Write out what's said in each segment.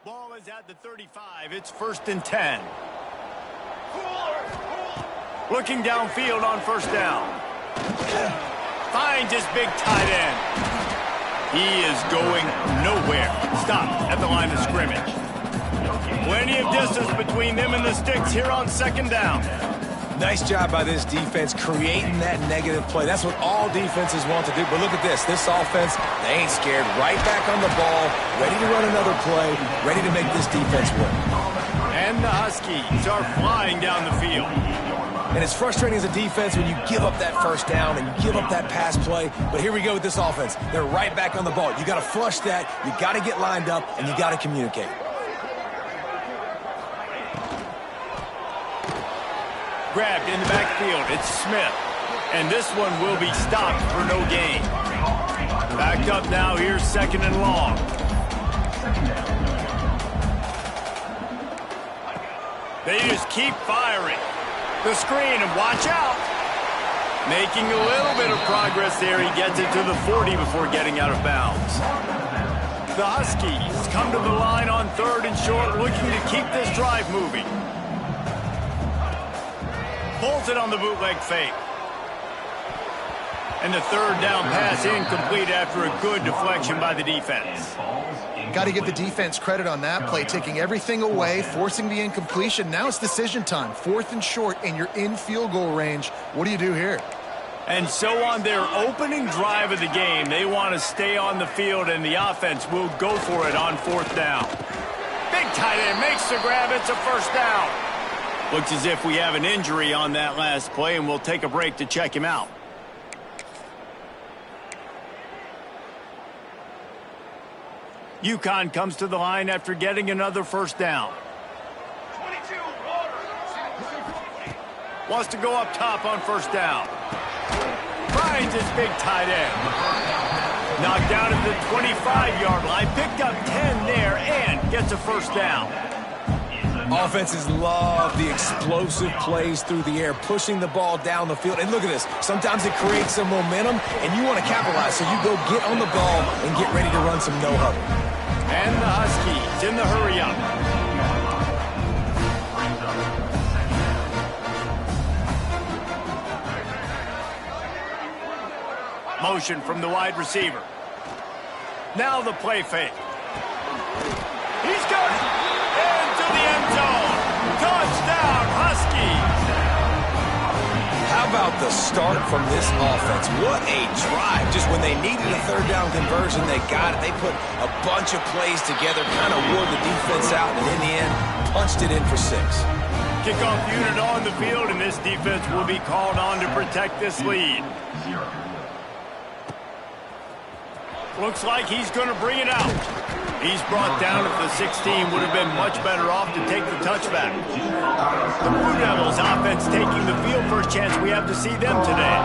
Ball is at the 35. It's 1st and 10. Looking downfield on 1st down. Finds his big tight end. He is going nowhere. Stopped at the line of scrimmage. Plenty of distance between them and the sticks here on 2nd down. Nice job by this defense creating that negative play. That's what all defenses want to do. But look at this. This offense, they ain't scared. Right back on the ball, ready to run another play, ready to make this defense win. And the Huskies are flying down the field. And it's frustrating as a defense when you give up that 1st down and you give up that pass play. But here we go with this offense. They're right back on the ball. You got to flush that. You got to get lined up, and you got to communicate. Grabbed in the backfield. It's Smith. And this one will be stopped for no gain. Backed up now. Here's 2nd and long. They just keep firing. The screen, and watch out. Making a little bit of progress there. He gets it to the 40 before getting out of bounds. The Huskies come to the line on 3rd and short, looking to keep this drive moving. Pulls it on the bootleg fake. And the 3rd down pass incomplete after a good deflection by the defense. Got to give the defense credit on that play, taking everything away, forcing the incompletion. Now it's decision time. 4th and short, and you're in field goal range. What do you do here? And so on their opening drive of the game, they want to stay on the field, and the offense will go for it on 4th down. Big tight end makes the grab. It's a 1st down. Looks as if we have an injury on that last play, and we'll take a break to check him out. UConn comes to the line after getting another 1st down. Wants to go up top on 1st down. Finds his big tight end. Knocked down at the 25-yard line. Picked up 10 there and gets a 1st down. Offenses love the explosive plays through the air, pushing the ball down the field. And look at this. Sometimes it creates some momentum, and you want to capitalize. So you go get on the ball and get ready to run some no-huddle. And the Huskies in the hurry-up. Motion from the wide receiver. Now the play fake. He's got it. Into the end zone. Touchdown, Huskies. How about the start from this offense? What a drive. Just when they needed a 3rd down conversion, they got it. They put a bunch of plays together, kind of wore the defense out, and in the end, punched it in for 6. Kickoff unit on the field, and this defense will be called on to protect this lead. Looks like he's going to bring it out. He's brought down at the 16. Would have been much better off to take the touchback. The Blue Devils offense taking the field for a chance. We have to see them today.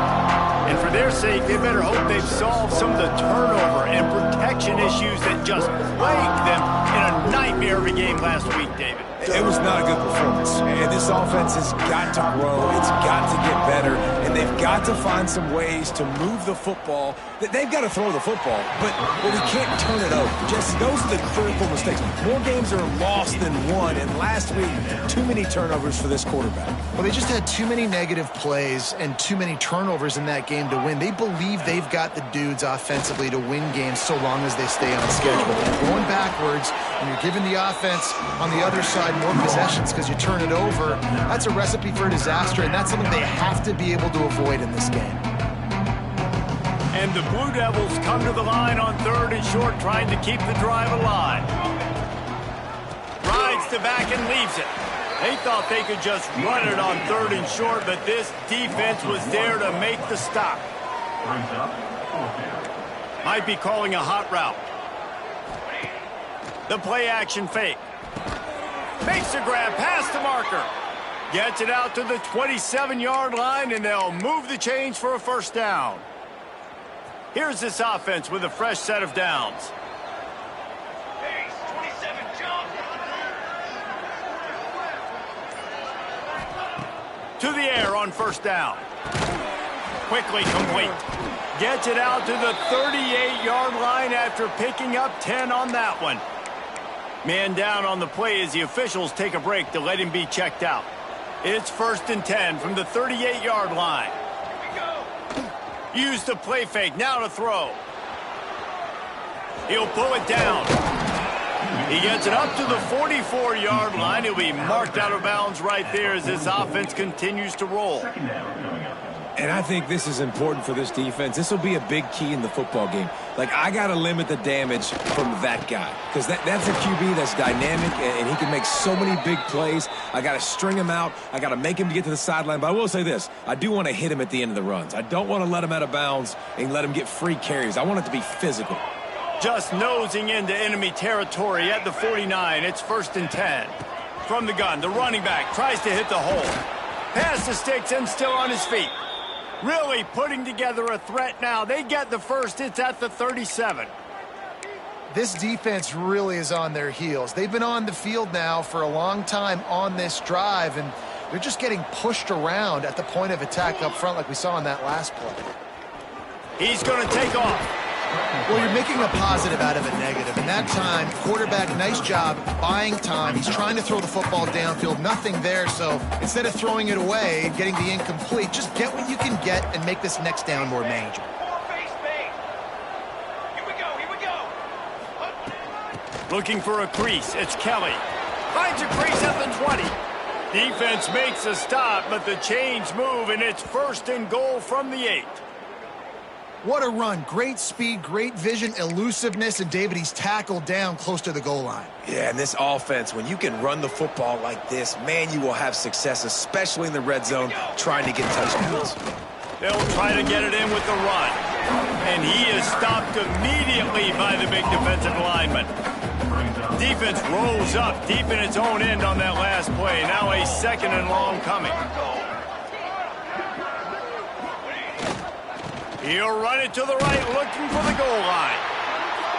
And for their sake, they better hope they've solved some of the turnover and protection issues that just plagued them in a nightmare of a game last week, David. It was not a good performance. And this offense has got to grow. It's got to get better. And they've got to find some ways to move the football. They've got to throw the football, but we can't turn it over. Jesse, those are the critical mistakes. More games are lost than won, and last week, too many turnovers for this quarterback. Well, they just had too many negative plays and too many turnovers in that game to win. They believe they've got the dudes offensively to win games so long as they stay on schedule. But you're going backwards, and you're giving the offense on the other side more possessions because you turn it over. That's a recipe for disaster, and that's something they have to be able to avoid in this game. And the Blue Devils come to the line on 3rd and short, trying to keep the drive alive. Rides to back and leaves it. They thought they could just run it on 3rd and short, but this defense was there to make the stop. Might be calling a hot route. The play action fake. Makes the grab past the marker. Gets it out to the 27-yard line, and they'll move the chains for a 1st down. Here's this offense with a fresh set of downs. To the air on 1st down. Quickly complete. Gets it out to the 38-yard line after picking up 10 on that one. Man down on the play as the officials take a break to let him be checked out. It's 1st and 10 from the 38-yard line. Use the play fake, now to throw. He'll pull it down. He gets it up to the 44-yard line. He'll be marked out of bounds right there as this offense continues to roll. And I think this is important for this defense. This will be a big key in the football game. Like, I got to limit the damage from that guy because that's a QB that's dynamic, and he can make so many big plays. I got to string him out. I got to make him get to the sideline. But I will say this. I do want to hit him at the end of the runs. I don't want to let him out of bounds and let him get free carries. I want it to be physical. Just nosing into enemy territory at the 49. It's 1st and 10. From the gun, the running back tries to hit the hole. Pass the sticks and still on his feet. Really putting together a threat now. They get the first. It's at the 37. This defense really is on their heels. They've been on the field now for a long time on this drive, and they're just getting pushed around at the point of attack up front like we saw in that last play. He's going to take off. Well, you're making a positive out of a negative. And that time, quarterback, nice job buying time. He's trying to throw the football downfield. Nothing there, so instead of throwing it away and getting the incomplete, just get what you can get and make this next down more manageable. Looking for a crease. It's Kelly. Finds a crease at the 20. Defense makes a stop, but the chains move, and it's 1st and goal from the 8. What a run. Great speed, great vision, elusiveness, and David, he's tackled down close to the goal line. Yeah, and this offense, when you can run the football like this, man, you will have success, especially in the red zone, trying to get touchdowns. They'll try to get it in with the run. And he is stopped immediately by the big defensive lineman. Defense rolls up deep in its own end on that last play. Now a 2nd and long coming. He'll run it to the right, looking for the goal line.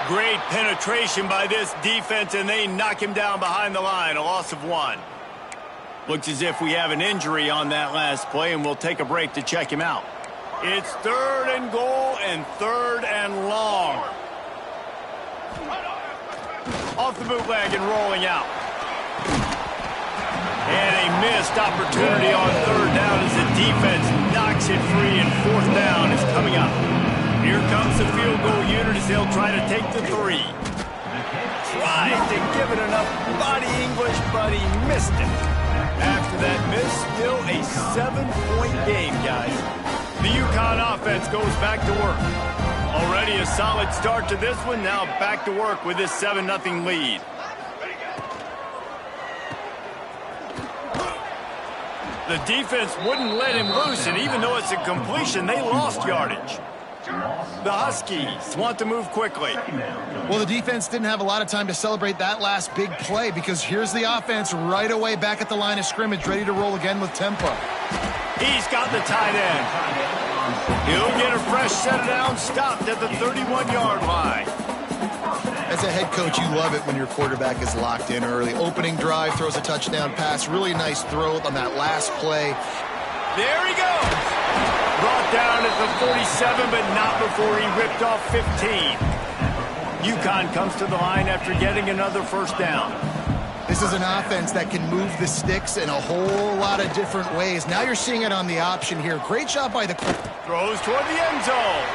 Great penetration by this defense, and they knock him down behind the line, a loss of 1. Looks as if we have an injury on that last play, and we'll take a break to check him out. It's 3rd and goal and 3rd and long. Off the bootleg and rolling out. And a missed opportunity on 3rd down as the defense knocks it free, and 4th down is coming up. Here comes the field goal unit as they'll try to take the 3. Tried to give it enough body English, but he missed it. After that miss, still a 7-point game, guys. The UConn offense goes back to work. Already a solid start to this one. Now back to work with this 7-0 lead. The defense wouldn't let him loose, and even though it's a completion, they lost yardage. The Huskies want to move quickly. Well, the defense didn't have a lot of time to celebrate that last big play because here's the offense right away back at the line of scrimmage, ready to roll again with tempo. He's got the tight end. He'll get a fresh set down, stopped at the 31-yard line. As a head coach, you love it when your quarterback is locked in early. Opening drive, throws a touchdown pass. Really nice throw on that last play. There he goes. Brought down at the 47, but not before he ripped off 15. UConn comes to the line after getting another 1st down. This is an offense that can move the sticks in a whole lot of different ways. Now you're seeing it on the option here. Great job by the... Throws toward the end zone.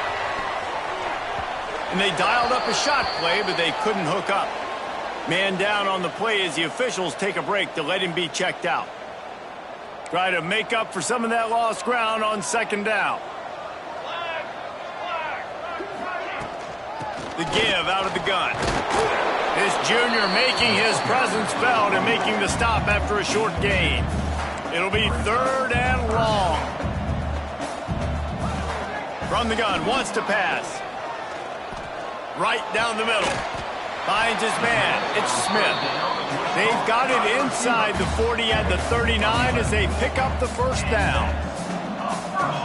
And they dialed up a shot play, but they couldn't hook up. Man down on the play as the officials take a break to let him be checked out. Try to make up for some of that lost ground on 2nd down. The give out of the gun. This junior making his presence felt and making the stop after a short gain. It'll be 3rd and long. From the gun, wants to pass. Right down the middle. Finds his man. It's Smith. They've got it inside the 40 at the 39 as they pick up the 1st down.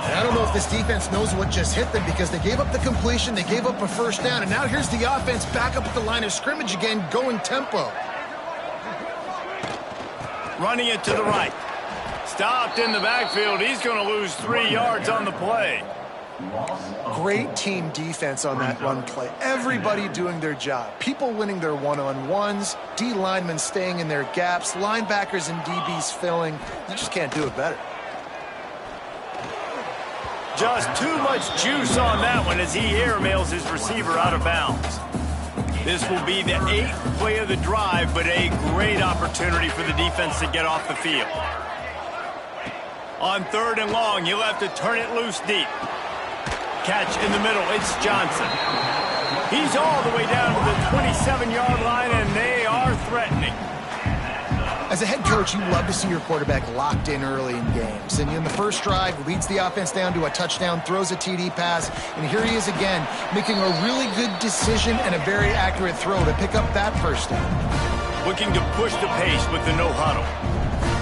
And I don't know if this defense knows what just hit them because they gave up the completion, they gave up a 1st down, and now here's the offense back up at the line of scrimmage again, going tempo. Running it to the right. Stopped in the backfield. He's going to lose 3 yards on the play. Great team defense on that run play. Everybody doing their job. People winning their one-on-ones, D linemen staying in their gaps, linebackers and DBs filling. You just can't do it better. Just too much juice on that one as he airmails his receiver out of bounds. This will be the 8th play of the drive, but a great opportunity for the defense to get off the field. On 3rd and long, you'll have to turn it loose deep. Catch in the middle, it's Johnson. He's all the way down to the 27-yard line, and they are threatening. As a head coach, you love to see your quarterback locked in early in games. And in the first drive, leads the offense down to a touchdown, throws a TD pass, and here he is again, making a really good decision and a very accurate throw to pick up that first down. Looking to push the pace with the no huddle.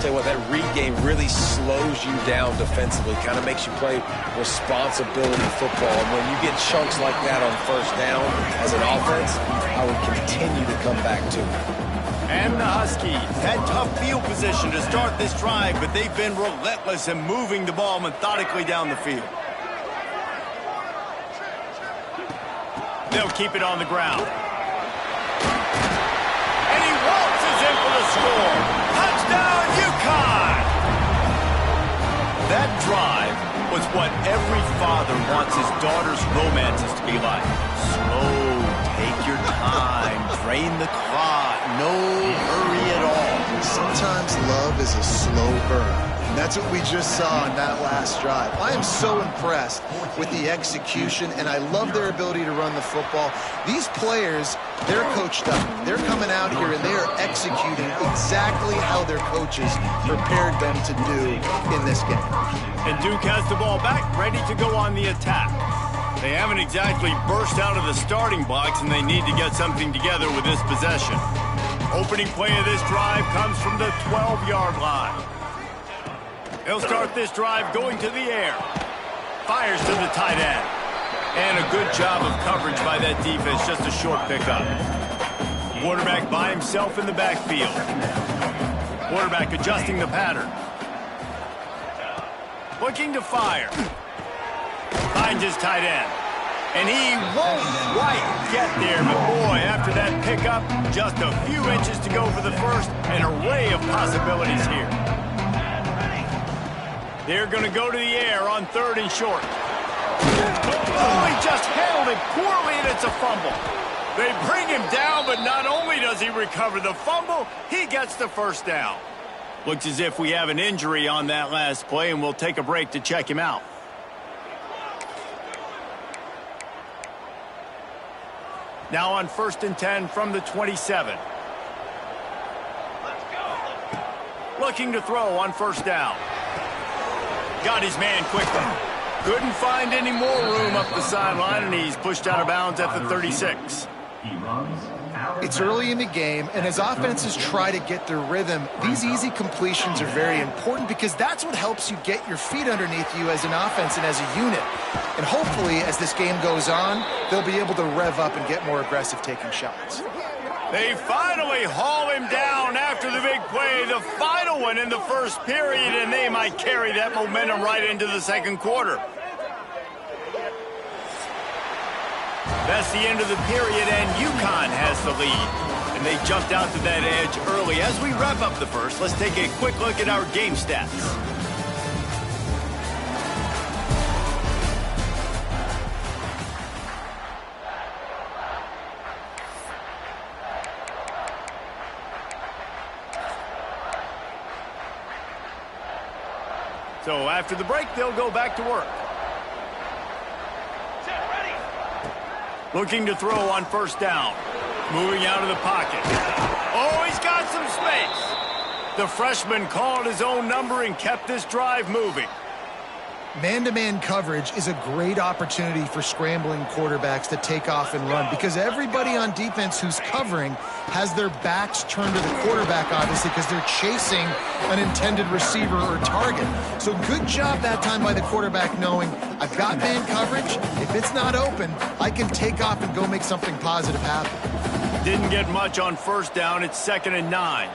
Tell you what, that read game really slows you down defensively, kind of makes you play responsibility football. And when you get chunks like that on first down as an offense, I would continue to come back to it. And the Huskies had tough field position to start this drive, but they've been relentless in moving the ball methodically down the field. They'll keep it on the ground. And he waltzes in for the score. Touchdown, UConn! That drive was what every father wants his daughter's romances to be like. Slow, take your time, drain the clock, no hurry at all. Sometimes love is a slow burn. And that's what we just saw in that last drive. I am so impressed with the execution, and I love their ability to run the football. These players, they're coached up. They're coming out here, and they are executing exactly how their coaches prepared them to do in this game. And Duke has the ball back, ready to go on the attack. They haven't exactly burst out of the starting blocks, and they need to get something together with this possession. Opening play of this drive comes from the 12-yard line. He'll start this drive going to the air. Fires to the tight end. And a good job of coverage by that defense, just a short pickup. Quarterback by himself in the backfield. Quarterback adjusting the pattern. Looking to fire. Finds his tight end. And he won't quite get there, but boy, after that pickup, just a few inches to go for the first, an array of possibilities here. They're going to go to the air on 3rd and short. Oh, he just handled it poorly, and it's a fumble. They bring him down, but not only does he recover the fumble, he gets the first down. Looks as if we have an injury on that last play, and we'll take a break to check him out. Now on 1st and 10 from the 27. Looking to throw on 1st down. Got his man quickly. Couldn't find any more room up the sideline, and he's pushed out of bounds at the 36. It's early in the game, and as offenses try to get their rhythm, these easy completions are very important because that's what helps you get your feet underneath you as an offense and as a unit. And hopefully, as this game goes on, they'll be able to rev up and get more aggressive taking shots. They finally haul him down after the big play, the final one in the first period, and they might carry that momentum right into the second quarter. That's the end of the period, and UConn has the lead. And they jumped out to that edge early. As we wrap up the first, let's take a quick look at our game stats. So after the break, they'll go back to work. Looking to throw on 1st down. Moving out of the pocket. Oh, he's got some space. The freshman called his own number and kept this drive moving. Man-to-man coverage is a great opportunity for scrambling quarterbacks to take off and run because everybody on defense who's covering has their backs turned to the quarterback, obviously, because they're chasing an intended receiver or target. So good job that time by the quarterback knowing I've got man coverage. If it's not open, I can take off and go make something positive happen. Didn't get much on 1st down. It's 2nd and 9.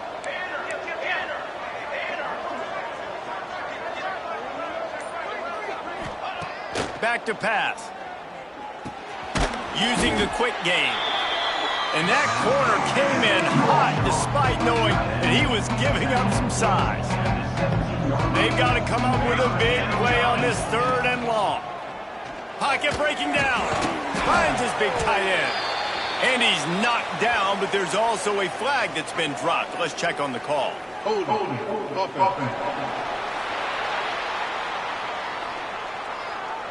Back to pass. Using the quick game. And that corner came in hot despite knowing that he was giving up some size. They've got to come up with a big play on this 3rd and long. Pocket breaking down. Finds his big tight end. And he's knocked down, but there's also a flag that's been dropped. Let's check on the call.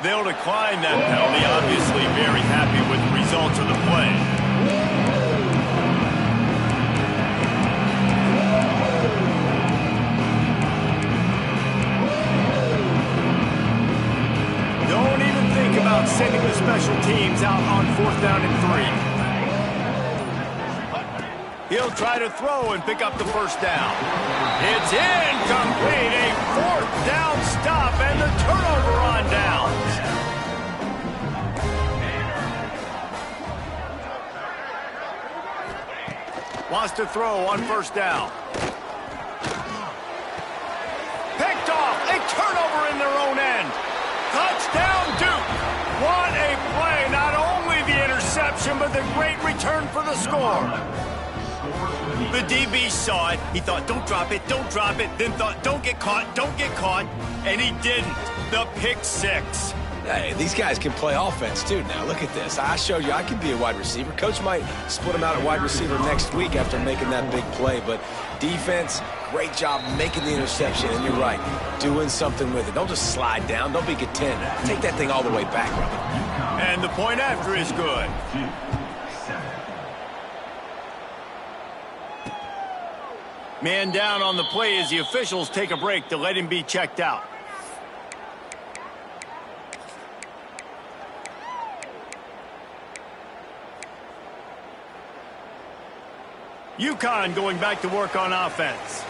They'll decline that penalty. Obviously very happy with the results of the play. Don't even think about sending the special teams out on 4th down and 3. He'll try to throw and pick up the 1st down. It's incomplete. A 4th down stop and the turnover on downs. Wants to throw on 1st down. Picked off. A turnover in their own end. Touchdown, Duke. What a play. Not only the interception, but the great return for the score. The DB saw it. He thought, don't drop it, then thought, don't get caught, and he didn't. The pick 6. Hey, these guys can play offense, too, now. Look at this. I showed you I can be a wide receiver. Coach might split him out at wide receiver next week after making that big play, but defense, great job making the interception, and you're right, doing something with it. Don't just slide down. Don't be content. Take that thing all the way back, brother. And the point after is good. Man down on the play as the officials take a break to let him be checked out. UConn going back to work on offense.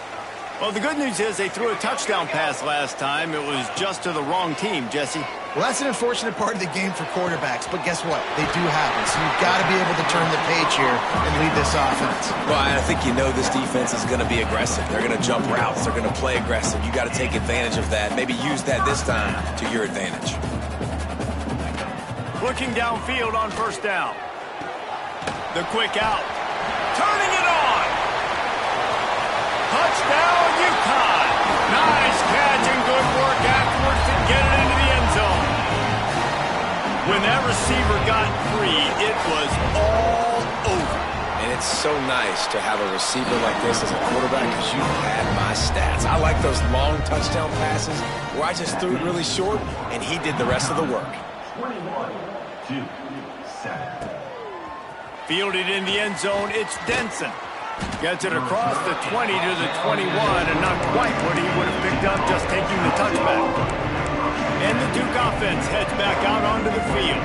Well, the good news is they threw a touchdown pass last time. It was just to the wrong team, Jesse. Well, that's an unfortunate part of the game for quarterbacks, but guess what? They do happen, so you've got to be able to turn the page here and lead this offense. Well, I think you know this defense is going to be aggressive. They're going to jump routes. They're going to play aggressive. You got to take advantage of that. Maybe use that this time to your advantage. Looking downfield on 1st down. The quick out. Turning it on. Touchdown, UConn. Nice catch and good work afterwards to get it into the end zone. When that receiver got free, it was all over. And it's so nice to have a receiver like this as a quarterback because you had my stats. I like those long touchdown passes where I just threw it really short and he did the rest of the work. 21-7. Fielded in the end zone, it's Denson. Gets it across the 20 to the 21, and not quite what he would have picked up just taking the touchback. And the Duke offense heads back out onto the field.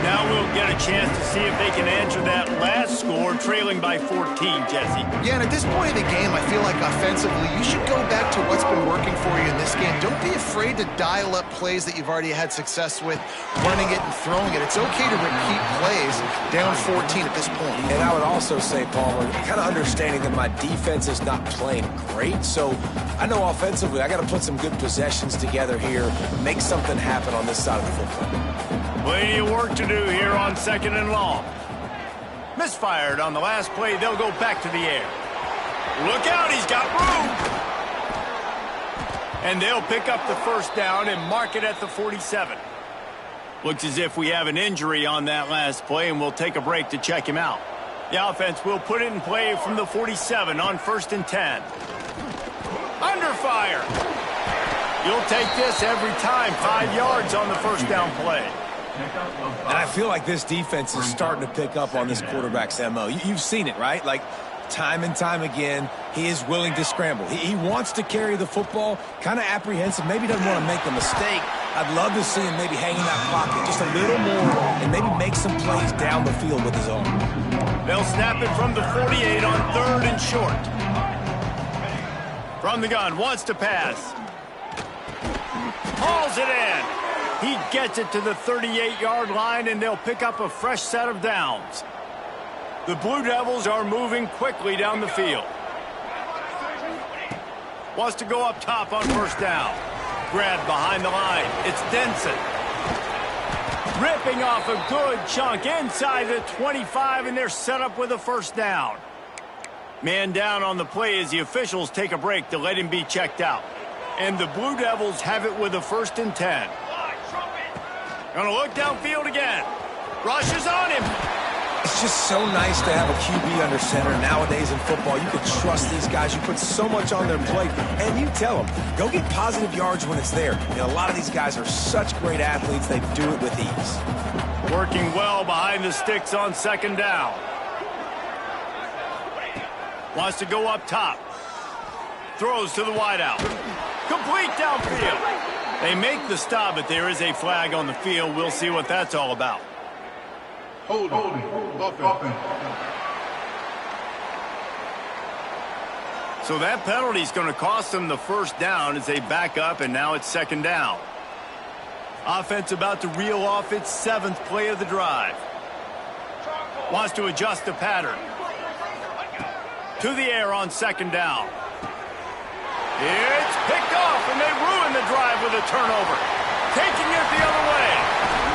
Now we'll get a chance to see if they can answer that last score, trailing by 14, Jesse. Yeah, and at this point in the game, I feel like offensively, you should go back to what's been working for you in this game. Don't be afraid to dial up plays that you've already had success with, running it and throwing it. It's okay to repeat plays down 14 at this point. And I would also say, Palmer, kind of understanding that my defense is not playing great, so I know offensively I got to put some good possessions together here, make something happen on this side of the football. Plenty of work to do here on 2nd and long. Misfired on the last play. They'll go back to the air. Look out, he's got room. And they'll pick up the 1st down and mark it at the 47. Looks as if we have an injury on that last play, and we'll take a break to check him out. The offense will put it in play from the 47 on 1st and 10. Under fire. You'll take this every time. 5 yards on the 1st down play. And I feel like this defense is starting to pick up on this quarterback's MO. You've seen it, right? Like, time and time again, he is willing to scramble. He wants to carry the football, kind of apprehensive, maybe doesn't want to make a mistake. I'd love to see him maybe hang in that pocket just a little more and maybe make some plays down the field with his own. They'll snap it from the 48 on 3rd and short. From the gun, wants to pass. Hauls it in. He gets it to the 38-yard line, and they'll pick up a fresh set of downs. The Blue Devils are moving quickly down the field. Wants to go up top on 1st down. Grabbed behind the line. It's Denson. Ripping off a good chunk inside the 25, and they're set up with a first down. Man down on the play as the officials take a break to let him be checked out. And the Blue Devils have it with a 1st and 10. Gonna look downfield again. Rushes on him. It's just so nice to have a QB under center nowadays in football. You can trust these guys. You put so much on their plate, and you tell them, go get positive yards when it's there. You know, a lot of these guys are such great athletes, they do it with ease. Working well behind the sticks on 2nd down. Wants to go up top. Throws to the wideout. Complete downfield. They make the stop, but there is a flag on the field. We'll see what that's all about. Holding. So that penalty is going to cost them the 1st down as they back up, and now it's 2nd down. Offense about to reel off its 7th play of the drive. Wants to adjust the pattern. To the air on 2nd down. It's picked off, and they ruin the drive with a turnover. Taking it the other way.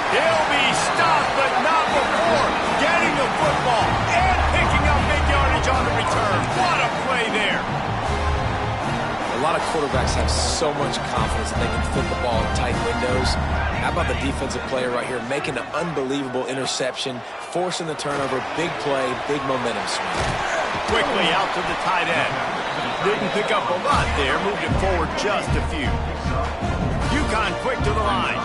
He'll be stopped, but not before getting the football and picking up big yardage on the return. What a play there. A lot of quarterbacks have so much confidence that they can fit the ball in tight windows. How about the defensive player right here making an unbelievable interception, forcing the turnover, big play, big momentum swing. Quickly out to the tight end. Didn't pick up a lot there, moved it forward just a few. UConn quick to the line.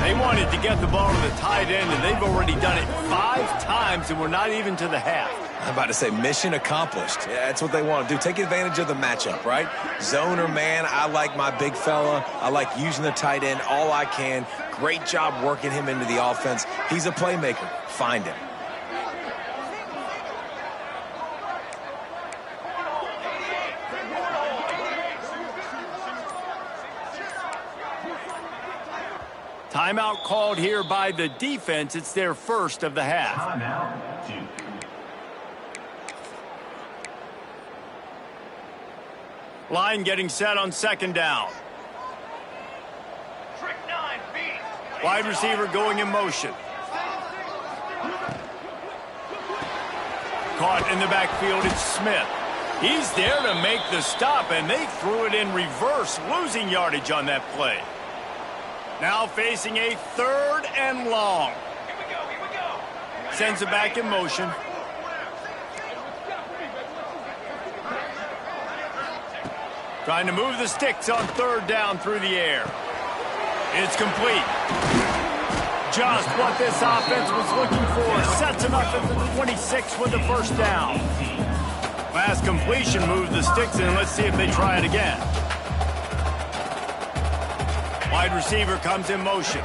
They wanted to get the ball to the tight end, and they've already done it 5 times, and we're not even to the half. I'm about to say mission accomplished. Yeah, that's what they want to do. Take advantage of the matchup, right? Zone or man, I like my big fella. I like using the tight end all I can. Great job working him into the offense. He's a playmaker. Find him. Timeout called here by the defense. It's their 1st of the half. Timeout, 2. Line getting set on 2nd down. Wide receiver going in motion. Caught in the backfield, it's Smith. He's there to make the stop, and they threw it in reverse, losing yardage on that play. Now facing a 3rd and long. Here we go. Sends it back in motion. Trying to move the sticks on 3rd down through the air. It's complete. Just what this offense was looking for. Sets him up at the 26 with the 1st down. Last completion moved the sticks in. Let's see if they try it again. Wide receiver comes in motion.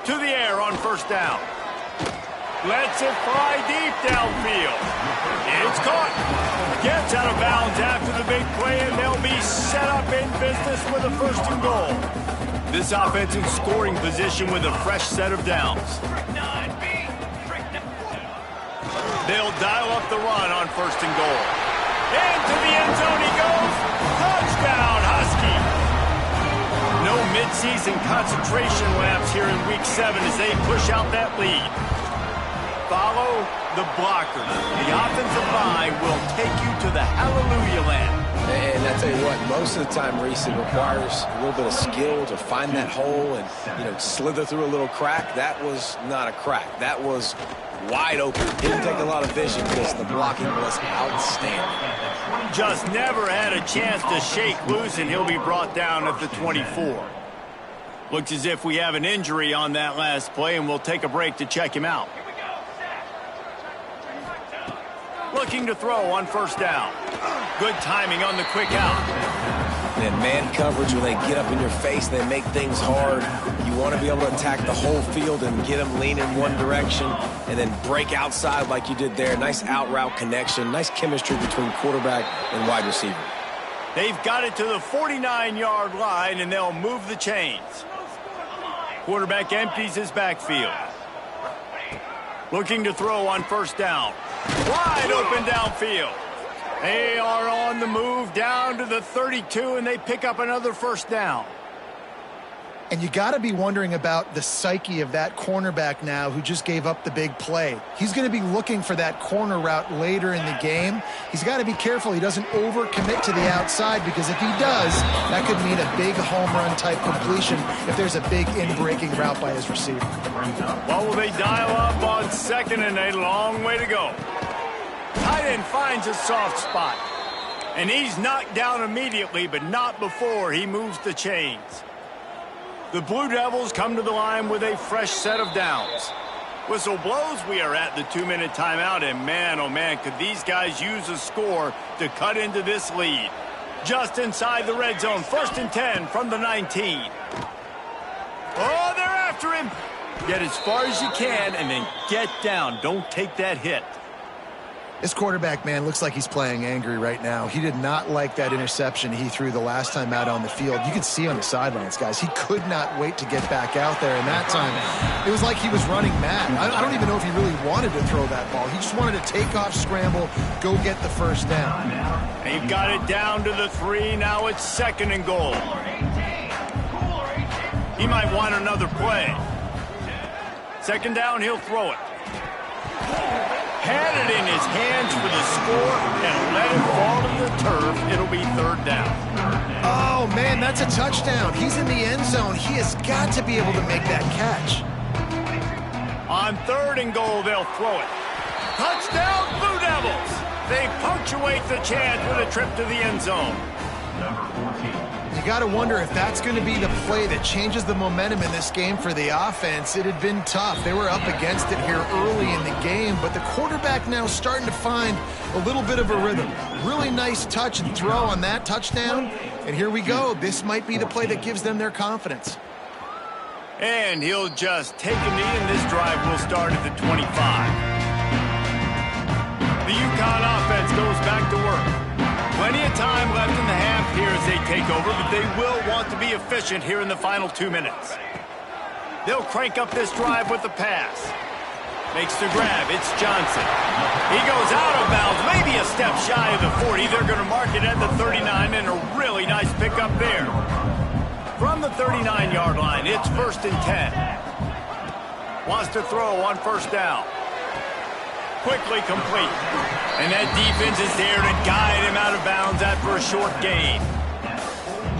To the air on 1st down. Lets it fly deep downfield. It's caught. Gets out of bounds after the big play, and they'll be set up in business with a 1st and goal. This offense in scoring position with a fresh set of downs. They'll dial up the run on 1st and goal. Into the end zone he goes. Touchdown, Husky. No midseason concentration laps here in Week 7 as they push out that lead. Follow the blockers. The offensive line will take you to the hallelujah land. And I tell you what, most of the time, Reese, it requires a little bit of skill to find that hole and, slither through a little crack. That was not a crack. That was wide open. Didn't take a lot of vision because the blocking was outstanding. Just never had a chance to shake loose, and he'll be brought down at the 24. Looks as if we have an injury on that last play, and we'll take a break to check him out. Looking to throw on 1st down. Good timing on the quick out. And man coverage, when they get up in your face, they make things hard. You want to be able to attack the whole field and get them lean in one direction and then break outside like you did there. Nice out route connection. Nice chemistry between quarterback and wide receiver. They've got it to the 49-yard line, and they'll move the chains. Quarterback empties his backfield. Looking to throw on 1st down. Wide open downfield. They are on the move down to the 32, and they pick up another 1st down. And you got to be wondering about the psyche of that cornerback now who just gave up the big play. He's going to be looking for that corner route later in the game. He's got to be careful he doesn't overcommit to the outside, because if he does, that could mean a big home run type completion if there's a big in-breaking route by his receiver. Well, will they dial up on 2nd and a long way to go? Tight end finds a soft spot. And he's knocked down immediately, but not before he moves the chains. The Blue Devils come to the line with a fresh set of downs. Whistle blows, we are at the 2-minute timeout, and man, oh man, could these guys use a score to cut into this lead. Just inside the red zone, 1st and 10 from the 19. Oh, they're after him. Get as far as you can and then get down. Don't take that hit. This quarterback, man, looks like he's playing angry right now. He did not like that interception he threw the last time out on the field. You can see on the sidelines, guys, he could not wait to get back out there. And that time, it was like he was running mad. I don't even know if he really wanted to throw that ball. He just wanted to take off, scramble, go get the first down. They've got it down to the 3. Now it's 2nd and goal. He might want another play. 2nd down, he'll throw it. Had it in his hands for the score and let it fall to the turf. It'll be 3rd down. Oh, man, that's a touchdown. He's in the end zone. He has got to be able to make that catch. On 3rd and goal, they'll throw it. Touchdown, Blue Devils! They punctuate the chance with a trip to the end zone. You got to wonder if that's going to be the play that changes the momentum in this game for the offense. It had been tough. They were up against it here early in the game, but the quarterback now starting to find a little bit of a rhythm. Really nice touch and throw on that touchdown. And here we go. This might be the play that gives them their confidence. And he'll just take a knee, and this drive will start at the 25. The UConn offense goes back to work. Plenty of time left in the half here as they take over, but they will want to be efficient here in the final 2 minutes. They'll crank up this drive with the pass. Makes the grab. It's Johnson. He goes out of bounds, maybe a step shy of the 40. They're going to mark it at the 39, and a really nice pickup there. From the 39-yard line, it's 1st and 10. Wants to throw on 1st down. Quickly complete. And that defense is there to guide him out of bounds after a short gain.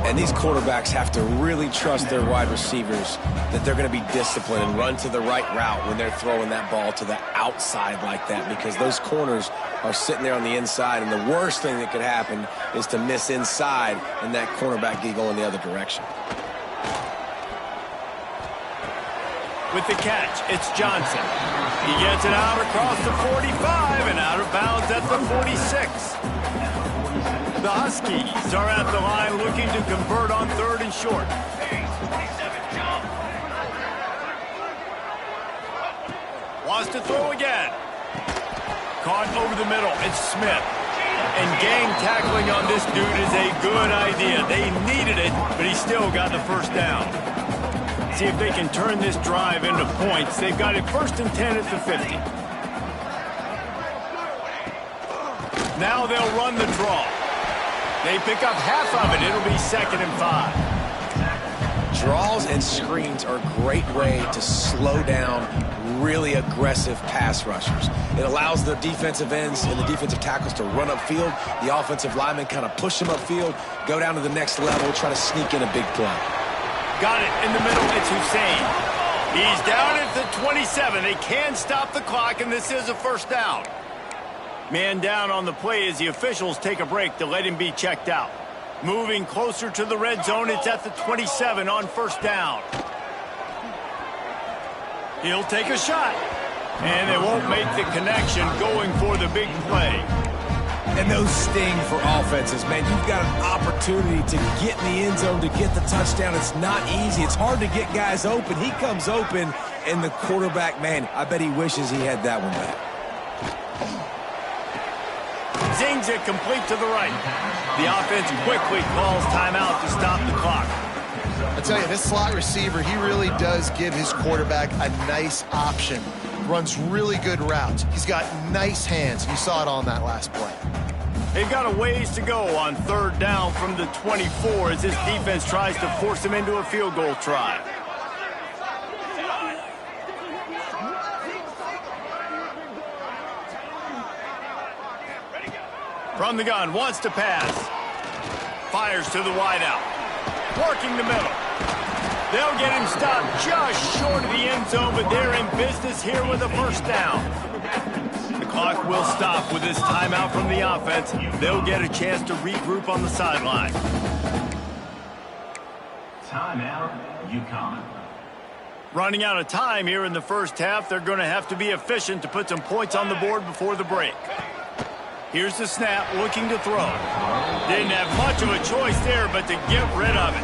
And these quarterbacks have to really trust their wide receivers that they're going to be disciplined and run to the right route when they're throwing that ball to the outside like that, because those corners are sitting there on the inside, and the worst thing that could happen is to miss inside and that cornerback get going the other direction. With the catch, it's Johnson. He gets it out across the 45 and out of bounds at the 46. The Huskies are at the line looking to convert on 3rd and short. Wants to throw again. Caught over the middle. It's Smith. And gang tackling on this dude is a good idea. They needed it, but he still got the 1st down. See if they can turn this drive into points. They've got it 1st and 10 at the 50. Now they'll run the draw. They pick up half of it. It'll be 2nd and 5. Draws and screens are a great way to slow down really aggressive pass rushers. It allows the defensive ends and the defensive tackles to run upfield. The offensive linemen kind of push them upfield, go down to the next level, try to sneak in a big play. Got it in the middle. It's Hussein. He's down at the 27. They can stop the clock, and this is a 1st down. Man down on the play as the officials take a break to let him be checked out. Moving closer to the red zone. It's at the 27 on 1st down. He'll take a shot. And they won't make the connection, going for the big play. And those sting for offenses, man. You've got an opportunity to get in the end zone, to get the touchdown. It's not easy. It's hard to get guys open. He comes open, and the quarterback, man, I bet he wishes he had that one back. Zings it complete to the right. The offense quickly calls timeout to stop the clock. I tell you, this slot receiver, he really does give his quarterback a nice option. Runs really good routes. He's got nice hands. You saw it on that last play. They've got a ways to go on 3rd down from the 24 as this defense tries to force them into a field goal try. From the gun, wants to pass. Fires to the wideout. Working the middle. They'll get him stopped just short of the end zone, but they're in business here with a 1st down. The clock will stop with this timeout from the offense. They'll get a chance to regroup on the sideline. Timeout, UConn. Running out of time here in the 1st half, they're going to have to be efficient to put some points on the board before the break. Here's the snap, looking to throw. Didn't have much of a choice there, but to get rid of it.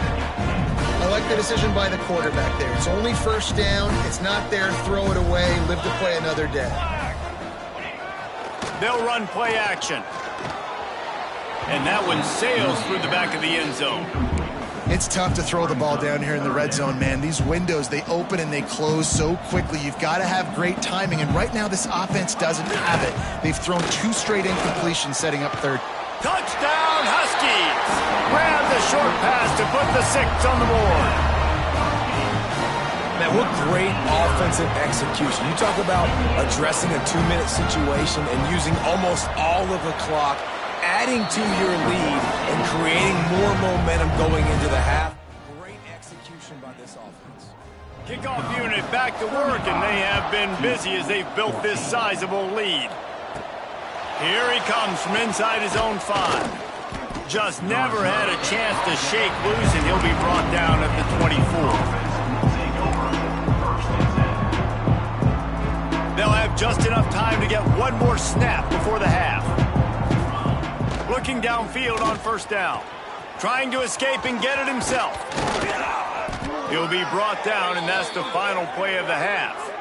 I like the decision by the quarterback there. It's only 1st down. It's not there. Throw it away. Live to play another day. They'll run play action. And that one sails through the back of the end zone. It's tough to throw the ball down here in the red zone, man. These windows, they open and they close so quickly. You've got to have great timing, and right now this offense doesn't have it. They've thrown 2 straight incompletions setting up 3rd. Touchdown, Huskies! Grab the short pass to put the 6 on the board. Man, what great offensive execution. You talk about addressing a 2-minute situation and using almost all of the clock, adding to your lead and creating more momentum going into the half. Great execution by this offense. Kickoff unit back to work, and they have been busy as they've built this sizable lead. Here he comes from inside his own 5. Just never had a chance to shake loose, and he'll be brought down at the 24. They'll have just enough time to get one more snap before the half. Looking downfield on 1st down. Trying to escape and get it himself. He'll be brought down, and that's the final play of the half.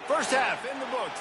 First half in the books.